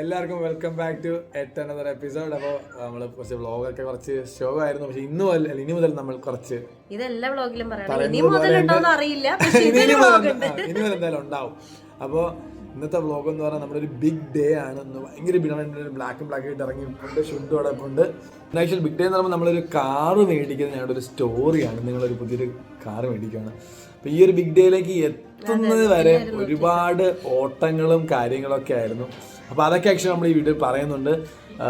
എല്ലാവർക്കും welcome back to yet another episode. അപ്പോൾ നമ്മൾ കുറച്ച് വ്ളോഗൊക്കെ കുറച്ച് ഷോ ആയിരുന്നു, പക്ഷെ ഇനി മുതൽ നമ്മൾ കുറച്ച് ഇതെല്ലാ വ്ളോഗിലും ഇനി മുതൽ എന്തായാലും ഉണ്ടാവും. അപ്പോൾ ഇന്നത്തെ വ്ളോഗ് എന്ന് പറഞ്ഞാൽ നമ്മുടെ ഒരു ബിഗ് ഡേ ആണ്. ഭയങ്കര ബ്ലാക്ക് ആയിട്ട് ഇറങ്ങിയിട്ടുണ്ട്, ഷുഡ് ഉണ്ട്. ആക്ച്വലി ബിഗ് ഡേ എന്ന് പറയുമ്പോൾ നമ്മളൊരു കാറ് മേടിക്കുന്നത് ഞങ്ങളുടെ ഒരു സ്റ്റോറിയാണ്. നിങ്ങളൊരു പുതിയൊരു കാറ് മേടിക്കുകയാണ്. അപ്പോൾ ഈ ഒരു ബിഗ് ഡേയിലേക്ക് എത്തുന്നത് വരെ ഒരുപാട് ഓട്ടങ്ങളും കാര്യങ്ങളൊക്കെ ആയിരുന്നു. അപ്പോൾ അതൊക്കെ ആക്ച്വലി നമ്മൾ ഈ വീഡിയോ പറയുന്നുണ്ട്.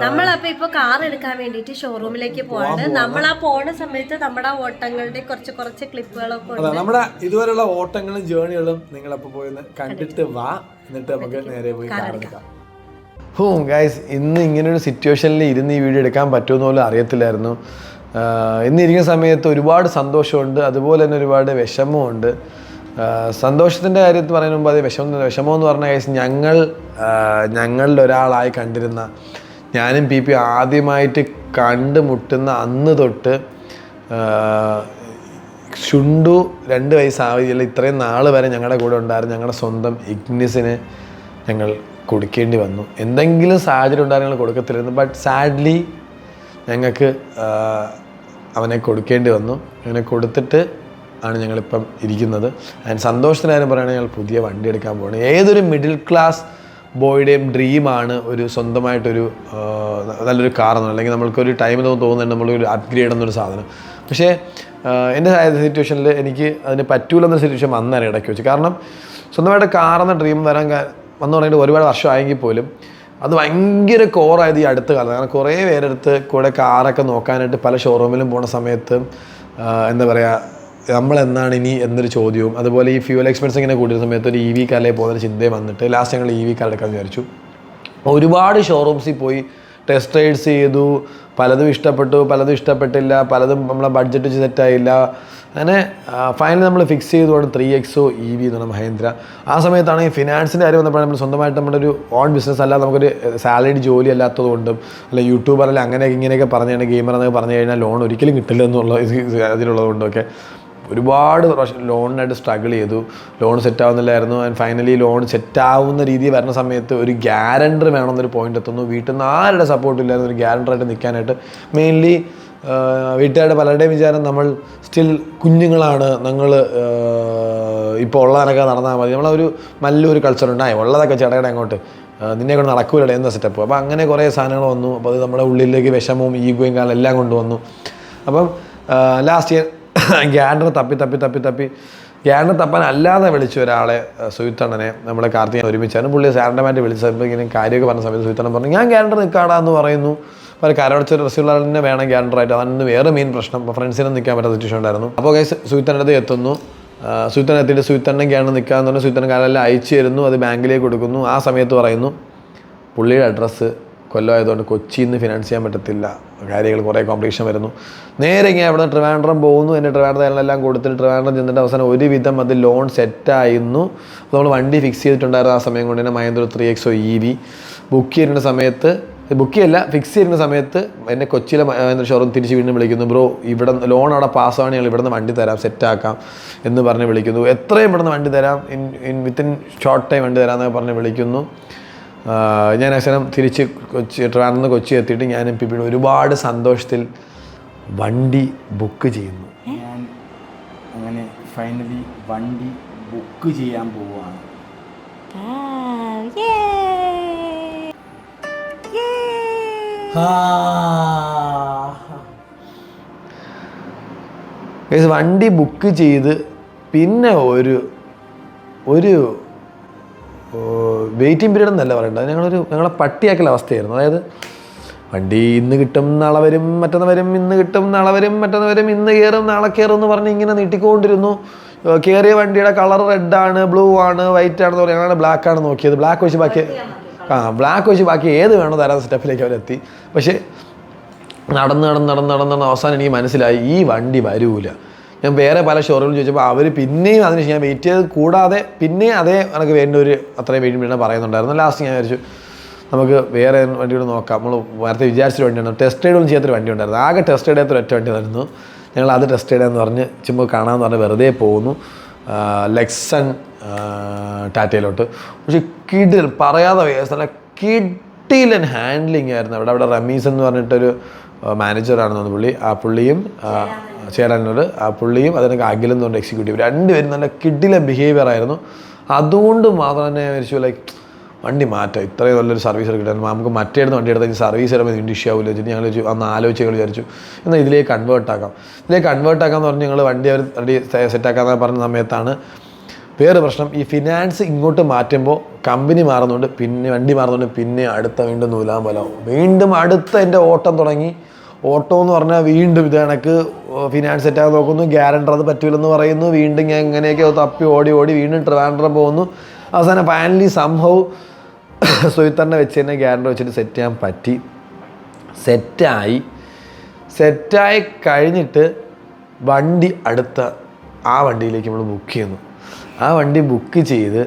നമ്മളപ്പോ ഇപ്പൊ കാർ എടുക്കാൻ വേണ്ടിട്ട് ഷോറൂമിലേക്ക് പോവാണ്. നമ്മൾ ആ പോണ സമയത്ത് നമ്മുടെ ഓട്ടങ്ങളുടെ കുറച്ച് ക്ലിപ്പുകളൊക്കെ ഉണ്ട്. നമ്മുടെ ഇതുവരെയുള്ള ഓട്ടങ്ങളും ജേർണികളും നിങ്ങളപ്പോ പോയി കണ്ടിട്ട് വാ, എന്നിട്ട് നമുക്ക് നേരെ പോയി കാർ എടുക്കാം. ഗൈസ്, ഇന്ന് ഇങ്ങനൊരു സിറ്റുവേഷനിൽ ഇരുന്ന് ഈ വീഡിയോ എടുക്കാൻ പറ്റുമെന്ന് പോലും അറിയത്തില്ലായിരുന്നു. ഇന്നിരിക്കുന്ന സമയത്ത് ഒരുപാട് സന്തോഷമുണ്ട്, അതുപോലെ തന്നെ ഒരുപാട് വിഷമമുണ്ട്. സന്തോഷത്തിൻ്റെ കാര്യത്തിൽ പറയുന്ന മുമ്പ് അത് വിഷമം എന്ന് പറഞ്ഞ കേസ് ഞങ്ങളിൽ ഒരാളായി കണ്ടിരുന്ന ഞാനും പി ആദ്യമായിട്ട് കണ്ടുമുട്ടുന്ന അന്ന് തൊട്ട് ഷുണ്ടു 2 വയസ്സാവില്ല, ഇത്രയും നാൾ വരെ ഞങ്ങളുടെ കൂടെ ഉണ്ടായിരുന്നു. ഞങ്ങളുടെ സ്വന്തം ഇഗ്നിസിന് ഞങ്ങൾ കൊടുക്കേണ്ടി വന്നു. എന്തെങ്കിലും സാഹചര്യം ഉണ്ടായിരുന്നു ഞങ്ങൾ കൊടുക്കത്തില്ലായിരുന്നു. ബട്ട് സാഡ്ലി ഞങ്ങൾക്ക് അവനെ കൊടുക്കേണ്ടി വന്നു. അങ്ങനെ കൊടുത്തിട്ട് ആണ് ഞങ്ങളിപ്പം ഇരിക്കുന്നത്. ആൻഡ് സന്തോഷത്തിനായാലും പറയുകയാണെങ്കിൽ ഞങ്ങൾ പുതിയ വണ്ടി എടുക്കാൻ പോകുന്നത്. ഏതൊരു മിഡിൽ ക്ലാസ് ബോയുടെയും ഡ്രീമാണ് ഒരു സ്വന്തമായിട്ടൊരു നല്ലൊരു കാറെന്ന്, അല്ലെങ്കിൽ നമ്മൾക്കൊരു ടൈമിൽ തോന്നുന്നുണ്ട് നമ്മളൊരു അപ്ഗ്രേഡ് എന്നൊരു സാധനം. പക്ഷേ എൻ്റെ സിറ്റുവേഷനിൽ എനിക്ക് അതിന് പറ്റൂലെന്നൊരു സിറ്റുവേഷൻ വന്നേരം ഇടയ്ക്ക് വെച്ച്. കാരണം സ്വന്തമായിട്ട് കാറെന്ന ഡ്രീം വന്നു തുടങ്ങിയിട്ട് ഒരുപാട് വർഷമായെങ്കിൽ പോലും അത് ഭയങ്കര കോറായത് ഈ അടുത്ത കാലത്ത്. കാരണം കുറേ പേരെടുത്ത് കൂടെ കാറൊക്കെ നോക്കാനായിട്ട് പല ഷോറൂമിലും പോണ സമയത്ത് എന്താ പറയുക, നമ്മളെന്നാണ് ഇനി എന്നൊരു ചോദ്യവും, അതുപോലെ ഈ ഫ്യൂൽ എക്സ്പെൻസ് ഇങ്ങനെ കൂടിയ സമയത്ത് ഒരു EV കാറിലേക്ക് പോകുന്നൊരു ചിന്തയും വന്നിട്ട് ലാസ്റ്റ് ഞങ്ങൾ EV കാർ എടുക്കാൻ വിചാരിച്ചു. ഒരുപാട് ഷോറൂംസിൽ പോയി ടെസ്റ്റ് റൈഡ്സ് ചെയ്തു. പലതും ഇഷ്ടപ്പെട്ടു, പലതും ഇഷ്ടപ്പെട്ടില്ല, പലതും നമ്മളെ ബഡ്ജറ്റ് വെച്ച് സെറ്റായില്ല. അങ്ങനെ ഫൈനലി നമ്മൾ ഫിക്സ് ചെയ്തുകൊണ്ട് 3XO EV എന്ന് പറഞ്ഞാൽ മഹേന്ദ്ര. ആ സമയത്താണ് ഈ ഫിനാൻസിൻ്റെ കാര്യം വന്നപ്പോൾ നമ്മൾ സ്വന്തമായിട്ട് നമ്മുടെ ഒരു ഓൺ ബിസിനസ് അല്ലാതെ നമുക്കൊരു സാലറി ജോലി അല്ലാത്തത് കൊണ്ടും അല്ല യൂട്യൂബർ അല്ല അങ്ങനെയൊക്കെ ഇങ്ങനെയൊക്കെ പറഞ്ഞു കഴിഞ്ഞാൽ ഗെയിമർ എന്നൊക്കെ പറഞ്ഞു കഴിഞ്ഞാൽ ലോൺ ഒരിക്കലും കിട്ടില്ല എന്നുള്ള ഇതിലുള്ളത് കൊണ്ടൊക്കെ ഒരുപാട് ലോണിനായിട്ട് സ്ട്രഗിൾ ചെയ്തു. ലോൺ സെറ്റാവുന്നില്ലായിരുന്നു. ആൻഡ് ഫൈനലി ലോൺ സെറ്റാവുന്ന രീതിയിൽ വരുന്ന സമയത്ത് ഒരു ഗ്യാരണ്ടർ വേണമെന്നൊരു പോയിന്റ് എത്തുന്നു. വീട്ടിൽ നിന്ന് ആരുടെ സപ്പോർട്ടും ഇല്ലായിരുന്നു ഒരു ഗ്യാരണ്ടറായിട്ട് നിൽക്കാനായിട്ട്. മെയിൻലി വീട്ടുകാരുടെ പലരുടെയും വിചാരം നമ്മൾ സ്റ്റിൽ കുഞ്ഞുങ്ങളാണ്, ഞങ്ങൾ ഇപ്പോൾ ഉള്ളതൊക്കെ നടന്നാൽ മതി, നമ്മളൊരു നല്ലൊരു കൾച്ചറുണ്ടായി ഉള്ളതൊക്കെ ചേട്ടയുടെ അങ്ങോട്ട് നിന്നെ കൊണ്ട് നടക്കൂലേ എന്ന സെറ്റപ്പ്. അപ്പോൾ അങ്ങനെ കുറേ സാധനങ്ങൾ വന്നു. അപ്പോൾ അത് നമ്മുടെ ഉള്ളിലേക്ക് വിഷമവും ഈഗോയും കാലം എല്ലാം കൊണ്ടുവന്നു. അപ്പം ലാസ്റ്റ് ഇയർ ഗ്യാരണ്ടർ തപ്പി ഗ്യാരണ്ടർ തപ്പാൻ അല്ലാതെ വിളിച്ച ഒരാളെ സുഹിത്തണ്ണനെ നമ്മുടെ കാർത്തികൻ ഒരുമിച്ചാണ്. പുള്ളി സാറിൻ്റെമായിട്ട് വിളിച്ചപ്പോൾ ഇങ്ങനെ കാര്യമൊക്കെ പറഞ്ഞ സമയത്ത് സുഹിത്തണ്ണൻ പറഞ്ഞു ഞാൻ ഗ്യാരണ്ടർ നിൽക്കാടാന്ന് പറയുന്നു. അപ്പോൾ കരടച്ചൊരു ഡ്രസ്സുള്ള തന്നെ വേണം ഗ്യാരണ്ടറായിട്ട്. അതാണ് വേറെ മെയിൻ പ്രശ്നം. അപ്പോൾ ഫ്രണ്ട്സിനും നിൽക്കാൻ പറ്റാത്ത സിറ്റുവേഷൻ ഉണ്ടായിരുന്നു. അപ്പോൾ സുഹിത്തണ്ണൻ്റെ അടുത്ത് എത്തുന്നു. സുഹിത്തണ്ണൻ എത്തിയിട്ട് സുഹിത്തണ്ണൻ ഗ്യാരണ്ടർ നിൽക്കാമെന്ന് പറഞ്ഞാൽ സുഹിത്തണ്ണൻ കാലെല്ലാം അയച്ചു തരുന്നു. അത് ബാങ്കിലേക്ക് കൊടുക്കുന്നു. ആ സമയത്ത് പറയുന്നു പുള്ളിയുടെ അഡ്രസ്സ് കൊല്ലമായതുകൊണ്ട് കൊച്ചിയിൽ നിന്ന് ഫിനാൻസ് ചെയ്യാൻ പറ്റത്തില്ല, കാര്യങ്ങൾ കുറേ കോംപ്ലിക്കേഷൻ വരുന്നു. നേരെ ഇങ്ങനെ അവിടെ നിന്ന് ട്രിവാൻഡ്രം പോകുന്നു. എൻ്റെ ട്രിവാൻഡ്രം കൊടുത്തിട്ട് ട്രിവാൻഡ്രം ചെന്നിട്ട് അവസാനം ഒരുവിധം അത് ലോൺ സെറ്റായിരുന്നു. അപ്പോൾ നമ്മൾ വണ്ടി ഫിക്സ് ചെയ്തിട്ടുണ്ടായിരുന്നു. ആ സമയം കൊണ്ട് തന്നെ മഹേന്ദ്ര 3XO EV ബുക്ക് ചെയ്യുന്ന സമയത്ത് ഫിക്സ് ചെയ്യുന്ന സമയത്ത് എന്നെ കൊച്ചിയിലെ മഹേന്ദ്ര ഷോറൂം തിരിച്ച് വീണ്ടും വിളിക്കുന്നു. ബ്രോ ഇവിടെ ലോൺ അവിടെ പാസ്സാണ്, ഞങ്ങൾ ഇവിടെ നിന്ന് വണ്ടി തരാം, സെറ്റാക്കാം എന്ന് പറഞ്ഞ് വിളിക്കുന്നു. എത്രയും ഇവിടെ നിന്ന് വണ്ടി തരാം, വിത്തിൻ ഷോർട്ട് ടൈം വണ്ടി തരാമെന്നൊക്കെ പറഞ്ഞ് വിളിക്കുന്നു. ഞാൻ അവസാനം തിരിച്ച് ട്രിവാൻഡ്രം കൊച്ചി എത്തിയിട്ട് ഞാനും പിപിയുടെ ഒരുപാട് സന്തോഷത്തിൽ വണ്ടി ബുക്ക് ചെയ്യുന്നു. ഞാൻ അങ്ങനെ ഫൈനലി വണ്ടി ബുക്ക് ചെയ്യാൻ പോവുകയാണ്. വണ്ടി ബുക്ക് ചെയ്ത് പിന്നെ ഒരു വെയിറ്റിംഗ് പീരീഡ് എന്നല്ല പറയേണ്ടത്, ഞങ്ങളെ പട്ടിയാക്കൽ അവസ്ഥയായിരുന്നു. അതായത് വണ്ടി ഇന്ന് കിട്ടും നാളെ വരും, മറ്റന്ന് വരും, ഇന്ന് കിട്ടും നാളെ വരും, മറ്റന്ന് വരും, ഇന്ന് കയറും നാളെ കയറും എന്ന് പറഞ്ഞ് ഇങ്ങനെ നീട്ടിക്കൊണ്ടിരുന്നു. കയറിയ വണ്ടിയുടെ കളർ റെഡാണ്, ബ്ലൂ ആണ്, വൈറ്റ് ആണെന്ന് പറയുക. ഞങ്ങളാണ് ബ്ലാക്കാണ് നോക്കിയത്. ബ്ലാക്ക് വെച്ച് ബാക്കി ഏത് വേണോ തരാത്ത സ്റ്റെപ്പിലേക്ക് അവരെത്തി. പക്ഷേ നടന്ന് അവസാനം എനിക്ക് മനസ്സിലായി ഈ വണ്ടി വരൂല. ഞാൻ വേറെ പല ഷോറൂമിൽ ചോദിച്ചപ്പോൾ അവർ പിന്നെയും അതിന് ഞാൻ വെയിറ്റ് ചെയ്ത് കൂടാതെ പിന്നെയും അതേ എനിക്ക് വേണ്ട ഒരു അത്രയും വെയിറ്റ് പിന്നെ പറയുന്നുണ്ടായിരുന്നു. ലാസ്റ്റ് ഞാൻ വിചാരിച്ചു നമുക്ക് വേറെ വണ്ടിയോട് നോക്കാം. നമ്മൾ നേരത്തെ വിചാരിച്ചൊരു വണ്ടിയാണ്, ടെസ്റ്റ് റൈഡൊന്നും ചെയ്യാത്തൊരു വണ്ടി ഉണ്ടായിരുന്നു. ആകെ ടെസ്റ്റ് റൈഡ് ചെയ്യാത്തൊരു ഒറ്റ വണ്ടി ആയിരുന്നു. ഞങ്ങൾ അത് ടെസ്റ്റ് റൈഡാന്ന് പറഞ്ഞ് ചുമ്മാ കാണാമെന്ന് പറഞ്ഞ് വെറുതെ പോകുന്നു. ലെക്സൺ ടാറ്റയിലോട്ട്. പക്ഷെ പറയാതെ നല്ല കിടിലൻ ഹാൻഡ്ലിങ് ആയിരുന്നു. അവിടെ റമീസ് എന്ന് പറഞ്ഞിട്ടൊരു മാനേജറാണെന്ന് പുള്ളി. ആ പുള്ളിയും ചേരാനോട് ആ പുള്ളിയും അതിനൊക്കെ അഖിലെന്ന് പറഞ്ഞ എക്സിക്യൂട്ടീവ്, രണ്ടുപേരും നല്ല കിടിലൻ ബിഹേവിയർ ആയിരുന്നു. അതുകൊണ്ട് മാത്രം തന്നെ വിചാരിച്ചു ലൈക്ക് വണ്ടി മാറ്റാം, ഇത്രയും നല്ലൊരു സർവീസ് കിട്ടാൻ നമുക്ക് മറ്റേന്ന് വണ്ടി എടുത്താൽ സർവീസ് വരുമ്പോൾ ഇതിൻ്റെ ഇഷ്യൂ ആവില്ല വെച്ചിട്ട് ഞങ്ങൾ അന്ന് ആലോചിച്ച് വിചാരിച്ചു എന്നാൽ ഇതിലേക്ക് കൺവേർട്ട് ആക്കാമെന്ന് പറഞ്ഞ് ഞങ്ങൾ വണ്ടി അവർ റെഡി സെറ്റാക്കാമെന്ന് പറഞ്ഞ സമയത്താണ് വേറെ പ്രശ്നം. ഈ ഫിനാൻസ് ഇങ്ങോട്ട് മാറ്റുമ്പോൾ കമ്പനി മാറുന്നുണ്ട്, പിന്നെ വണ്ടി മാറുന്നുണ്ട്, പിന്നെ അടുത്ത വീണ്ടും നൂലാൻ പോലാവും. വീണ്ടും അടുത്ത എൻ്റെ ഓട്ടം തുടങ്ങി. ഓട്ടോ എന്ന് പറഞ്ഞാൽ വീണ്ടും ഇത് കണക്ക് ഫിനാൻസ് സെറ്റാകാൻ നോക്കുന്നു, ഗ്യാരണ്ടർ അത് പറ്റില്ലെന്ന് പറയുന്നു, വീണ്ടും ഞാൻ ഇങ്ങനെയൊക്കെ തപ്പി ഓടി വീണ്ടും ട്രിവാൻഡ്രം പോകുന്നു. അവസാനം ഫൈനലി സംഭവം സുഹിത്തറിനെ വെച്ച് തന്നെ ഗ്യാരണ്ടർ വെച്ചിട്ട് സെറ്റ് ചെയ്യാൻ പറ്റി. സെറ്റായി കഴിഞ്ഞിട്ട് വണ്ടി അടുത്ത ആ വണ്ടിയിലേക്ക് നമ്മൾ ബുക്ക് ചെയ്യുന്നു. ആ വണ്ടി ബുക്ക് ചെയ്ത്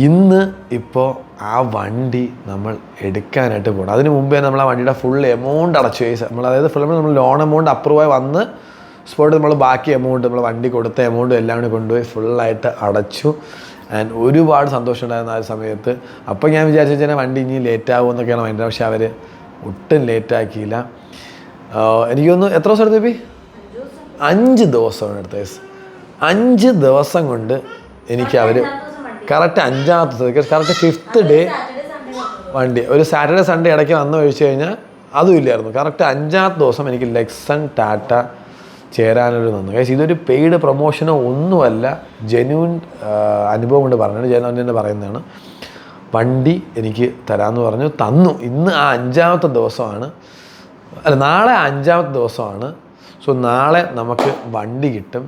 ഇന്ന് ഇപ്പോൾ ആ വണ്ടി നമ്മൾ എടുക്കാനായിട്ട് പോകണം. അതിന് മുമ്പേ നമ്മൾ ആ വണ്ടിയുടെ ഫുൾ എമൗണ്ട് അടച്ചു. അതായത് ഫുൾ നമ്മൾ ലോൺ എമൗണ്ട് അപ്രൂവായി വന്ന് സ്പോട്ട് നമ്മൾ ബാക്കി എമൗണ്ട് നമ്മൾ വണ്ടി കൊടുത്ത എമൗണ്ടും എല്ലാം കൂടി കൊണ്ടുപോയി ഫുള്ളായിട്ട് അടച്ചു. ആൻഡ് ഒരുപാട് സന്തോഷം ഉണ്ടായിരുന്നു ആ സമയത്ത്. അപ്പോൾ ഞാൻ വിചാരിച്ചു വണ്ടി ഇനി ലേറ്റ് ആകുമെന്നൊക്കെയാണ് വേണ്ടത്. പക്ഷെ അവർ ഒട്ടും ലേറ്റാക്കിയില്ല. എനിക്കൊന്ന് എത്ര ദിവസം എടുത്തു? 5 ദിവസമാണ് എടുത്തത്. 5 ദിവസം കൊണ്ട് എനിക്ക് അവർ കറക്റ്റ് 5ാമത്തെ ദിവസം കറക്റ്റ് 5th ഡേ വണ്ടി ഒരു സാറ്റർഡേ സൺഡേ ഇടയ്ക്ക് വന്ന് കഴിച്ചു കഴിഞ്ഞാൽ അതും ഇല്ലായിരുന്നു. കറക്റ്റ് 5ാമത്തെ ദിവസം എനിക്ക് ലെക്സൺ ടാറ്റ ചേരാനൊരു നന്നു. കേസ് ഇതൊരു പെയ്ഡ് പ്രൊമോഷനോ ഒന്നുമല്ല, ജെന്യൂൻ അനുഭവം കൊണ്ട് പറഞ്ഞത്. ജെന്യൂൻ തന്നെ പറയുന്നതാണ്. വണ്ടി എനിക്ക് തരാമെന്ന് പറഞ്ഞു, തന്നു. ഇന്ന് ആ 5ാമത്തെ ദിവസമാണ്, നാളെ 5ാമത്തെ ദിവസമാണ്. സോ നാളെ നമുക്ക് വണ്ടി കിട്ടും.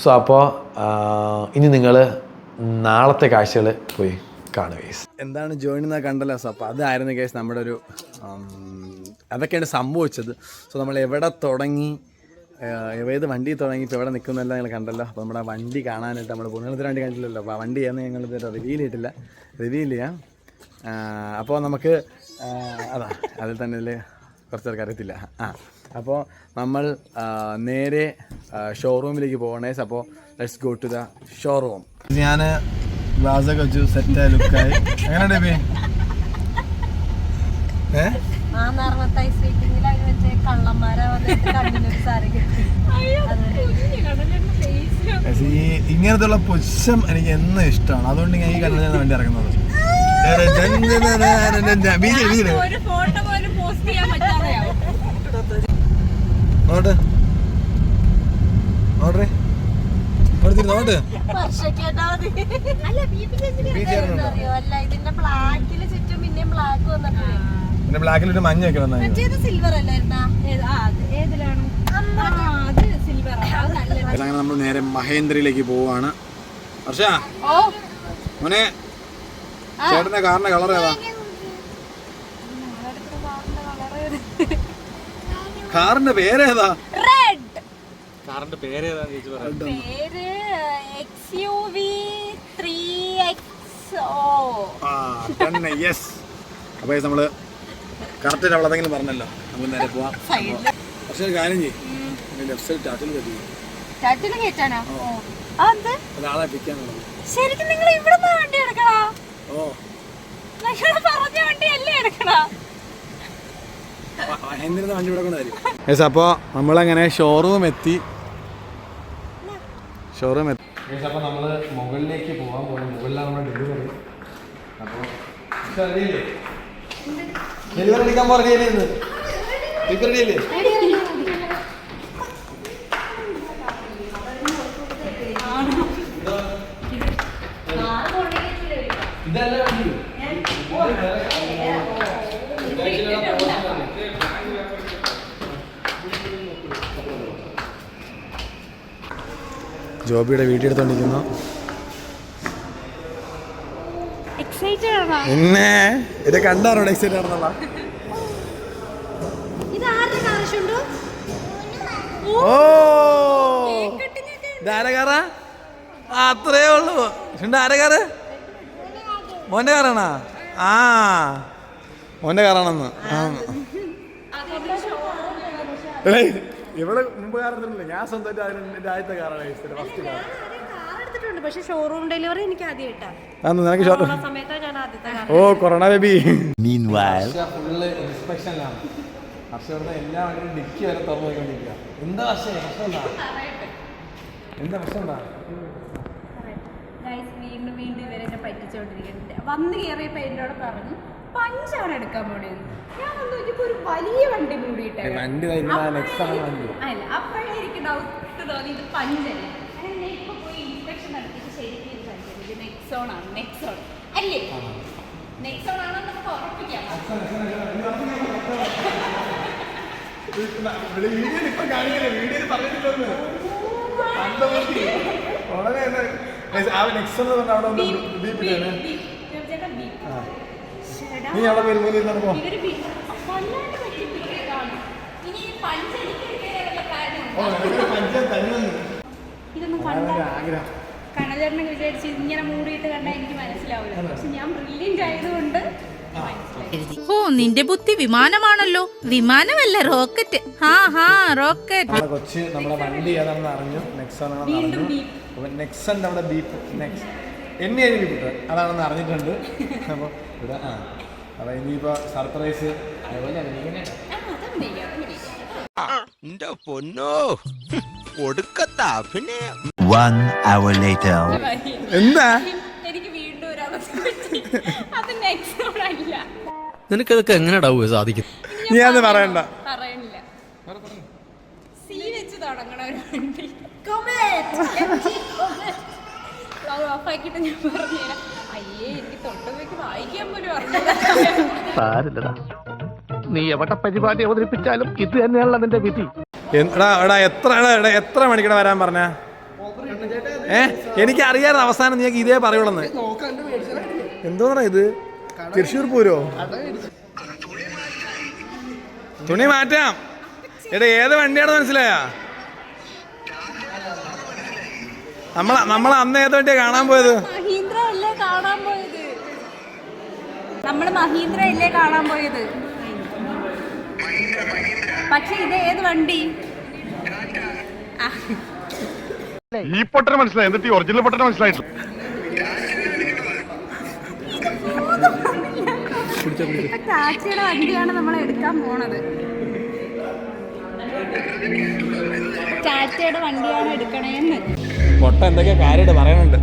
സോ അപ്പോൾ ഇനി നിങ്ങൾ നാളത്തെ കാഴ്ചകൾ പോയി കാണുക. കേസ് എന്താണ് ജോയിൻ എന്നാൽ കണ്ടല്ലോ. സോ അപ്പോൾ അതായിരുന്നു കേസ് നമ്മുടെ ഒരു അതൊക്കെയാണ് സംഭവിച്ചത്. സോ നമ്മൾ എവിടെ തുടങ്ങി, ഏത് വണ്ടി തുടങ്ങി, ഇപ്പോൾ എവിടെ നിൽക്കുന്നതെല്ലാം നിങ്ങൾ കണ്ടല്ലോ. അപ്പോൾ നമ്മുടെ വണ്ടി കാണാനായിട്ട് നമ്മൾ പോകുന്നത് വണ്ടി കണ്ടില്ലല്ലോ. അപ്പോൾ ആ വണ്ടി ഏന്ന് ഞങ്ങൾ ഇതുവരെ റിവീൽ ചെയ്യാം. അപ്പോൾ നമുക്ക് അതിൽ തന്നെ കുറച്ച് പേർക്ക് അറിയത്തില്ല. അപ്പോൾ നമ്മൾ നേരെ ഷോറൂമിലേക്ക് പോകണേ. അപ്പോൾ let's go to the showroom. ഞാൻ ഗ്ലാസൊക്കെ വെച്ചു, സെറ്റായ ലുക്കായി. എങ്ങനെയുണ്ട്? ഇങ്ങനത്തെ ഉള്ള പുച്ഛം എനിക്ക് എന്നും ഇഷ്ടമാണ്. അതുകൊണ്ട് ഞാൻ ഈ കണ്ടു വണ്ടി ഇറങ്ങുന്നത്. പിന്നെ ബ്ലാക്കിലൊരു മഞ്ഞൊക്കെ വന്നു. അങ്ങനെ നമ്മൾ നേരെ മഹേന്ദ്രയിലേക്ക് പോവാണ്. ഹർഷ മോനെ, ചേട്ടന്റെ കാറിന്റെ കളർ ഏതാ? കാറിന്റെ പേരേതാ? കാറിന്റെ പേരേതാ? അപ്പൊ നമ്മള് കറക്റ്റ് അവളെന്തെങ്കിലും പറഞ്ഞല്ലോ, നമുക്ക് നേരെ പോവാം. പക്ഷെ ഒരു കാര്യം ചെയ്യും, ലെഫ്റ്റ് സൈഡ് ടാറ്റിൽ കയറ്റാനോ ഒരാളെ പിക്കാനുള്ളത്. ശരിക്കും നിങ്ങൾ ഇവിടെ വണ്ടി എടുക്കണോ? ഓ പറഞ്ഞ വണ്ടിയല്ലേ എടുക്കണോ? വണ്ടി ഇവിടെ കൊണ്ടുവരും. അപ്പോൾ നമ്മളങ്ങനെ ഷോറൂം എത്തി. അപ്പോൾ നമ്മൾ മുകളിലേക്ക് പോകാൻ പോകും. മുകളിലാണ് നമ്മുടെ ഡെലിവറി. അപ്പോൾ ഡെലിവറി എടുക്കാൻ പോകാൻ റെഡിയല്ലേ? റെഡിയല്ലേ? ഇതല്ല വണ്ടി. ജോബിയുടെ വീഡിയോ എടുത്തോണ്ടിരിക്കുന്നു. പിന്നെ ഇത് കണ്ടാറോ എക്സൈറ്റഡ് ആണെന്നുള്ള? ഓ ഇതാരകാറാ? അത്രേ ഉള്ളൂ. ആരകാറ്? മോന്റെ കാറാണാ? ആ മോന്റെ കാറാണെന്ന്. ഇവിടെ മുമ്പ് കാർ എടുത്തിട്ടില്ല. ഞാൻ സ്വന്തമായിട്ട് അതിന്റെ ആദ്യത്തെ കാറാണ്. ഫസ്റ്റ് കാർ എടുത്തിട്ടുണ്ട്, പക്ഷെ ഷോറൂം ഡെലിവറി എനിക്ക് ആദ്യമായിട്ടാണ്. നിനക്ക് സമയത്താണ് ഞാൻ ആദ്യത്തെ ഓ കൊറോണ ബേബി. ഫുള്ള് ഇൻസ്പെക്ഷനിലാണ്. പക്ഷെ ഇവിടുന്ന് എല്ലാ വണ്ടിയും ഡിക്കി വരെ തുറന്നു പോയിക്കൊണ്ടിരിക്കുക. എന്താ പ്രശ്നം എന്താ പ്രശ്നം എന്താ? വീണ്ടും വീണ്ടും ഇവരെന്നെ പറ്റിച്ചോണ്ടിരിക്കുന്നുണ്ട്. വന്ന് കയറിയപ്പോ എന്നോട് പറഞ്ഞു പഞ്ചാണ് എടുക്കാൻ പോണേന്ന്. ഞാൻ വന്ന് നോക്കിയപ്പോ ഒരു വലിയ വണ്ടി മൂടിയിട്ടേ അല്ല, അപ്പോഴേ എനിക്ക് ഡൗട്ട് തോന്നി ഇത് പഞ്ചല്ലേ. ഞാൻ ഇപ്പൊ പോയി ഇൻസ്പെക്ഷൻ നടത്തിയിട്ട് ശരിക്കും ഇത് പഞ്ചല്ല, ഇത് നെക്സോൺ ആണ്. നെക്സോൺ അല്ലേ? നെക്സോൺ ആണെന്ന് നമുക്ക് ഉറപ്പിക്കാം. ഇതൊന്നും കണചേട്ടനെ വിചാരിച്ച് ഇങ്ങനെ മൂടിയിട്ട് കണ്ടാൽ എനിക്ക് മനസ്സിലാവില്ല. പക്ഷെ ഞാൻ ബ്രില്യൻ്റ് ആയതുകൊണ്ട് ഓ, നിന്റെ ബുദ്ധി വിമാനമാണല്ലോ. വിമാനമല്ല, റോക്കറ്റ്. റോക്കറ്റ്. കൊച്ച് നമ്മുടെ വണ്ടി ഏതാണെന്ന് അറിഞ്ഞു, നെക്സോൺ ആണെന്ന് അറിഞ്ഞു. നെക്സൺ നമ്മുടെ ബീപ്പ് എന്നെ ബീപ്പ് അതാണെന്ന് അറിഞ്ഞിട്ടുണ്ട്. അപ്പോൾ ഇവിടെ അപ്പോൾ ഇനിയിപ്പോൾ സർപ്രൈസ് അതുപോലെ പൊന്നോ ഒടുക്കത്താ. പിന്നെ എന്താ എനിക്ക് വീണ്ടും ഒരു അവസ്ഥ പറ്റി. അത് നെക്സോൺ അല്ല. നിനക്കതൊക്കെ എങ്ങനെയാ സാധിക്കും? നീ അത് പറയണ്ട. പറയണില്ല. സി വെച്ച് തുടങ്ങണ ഒരു വണ്ടി ഓഫാക്കിട്ട് ഞാൻ പറഞ്ഞുതരാം. അയ്യേ, എനിക്ക് തൊട്ടുപോയിക്ക് വായിക്കാൻ പോലും അറിയില്ല. നീ എവിടെ പരിപാടി അവതരിപ്പിച്ചാലും ഇത് തന്നെയാണല്ലോ നിന്റെ വിധി. എത്ര മണിക്കട വരാൻ പറഞ്ഞ? എനിക്ക് അറിയാതെ അവസാനം നീ ഇതേ പറയുള്ളന്ന്. എന്തോന്നാ ഇത്? തൃശ്ശൂർ പൂരോ? തുണി മാറ്റാം. ഏത് വണ്ടിയാണെന്ന് മനസ്സിലായാ? നമ്മൾ അന്ന് ഏത് വണ്ടിയാ കാണാൻ പോയത്? മഹീന്ദ്ര അല്ലേ കാണാൻ പോയത്? നമ്മള് മഹീന്ദ്ര അല്ലേ കാണാൻ പോയത്? പക്ഷെ ഇത് ഏത് വണ്ടി? ഈ പൊട്ടനെ മനസ്സിലായി, എന്നിട്ട് ഒറിജിനൽ പൊട്ടനെ മനസ്സിലായിട്ടില്ല. ടാക്സിയുടെ വണ്ടിയാണ് നമ്മൾ എടുക്കാൻ പോണത്. ടാറ്റയുടെ വണ്ടിയാണ് എടുക്കണേന്ന്. പൊട്ട എന്തൊക്കെയാ കാര്യമായിട്ട് പറയാനുണ്ട്.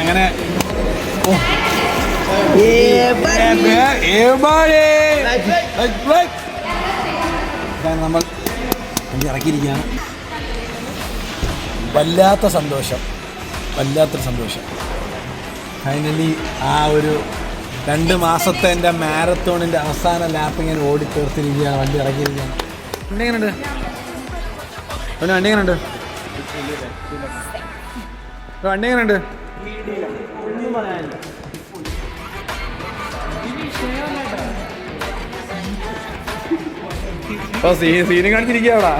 അങ്ങനെ നമ്മൾ ഇറക്കിയിരിക്കുകയാണ്. വല്ലാത്തൊരു സന്തോഷം. ഫൈനലി ആ ഒരു 2 മാസത്തെ എൻ്റെ മാരത്തോണിൻ്റെ അവസാന ലാപ്പ് ഇങ്ങനെ ഓടി തീർത്തിരിക്കുകയാണ്. വണ്ടി ഇറക്കിയിരിക്കുകയാണ്. വണ്ടി എങ്ങനെയുണ്ട്? സീനും കാണിച്ചിരിക്കുക അവിടെ.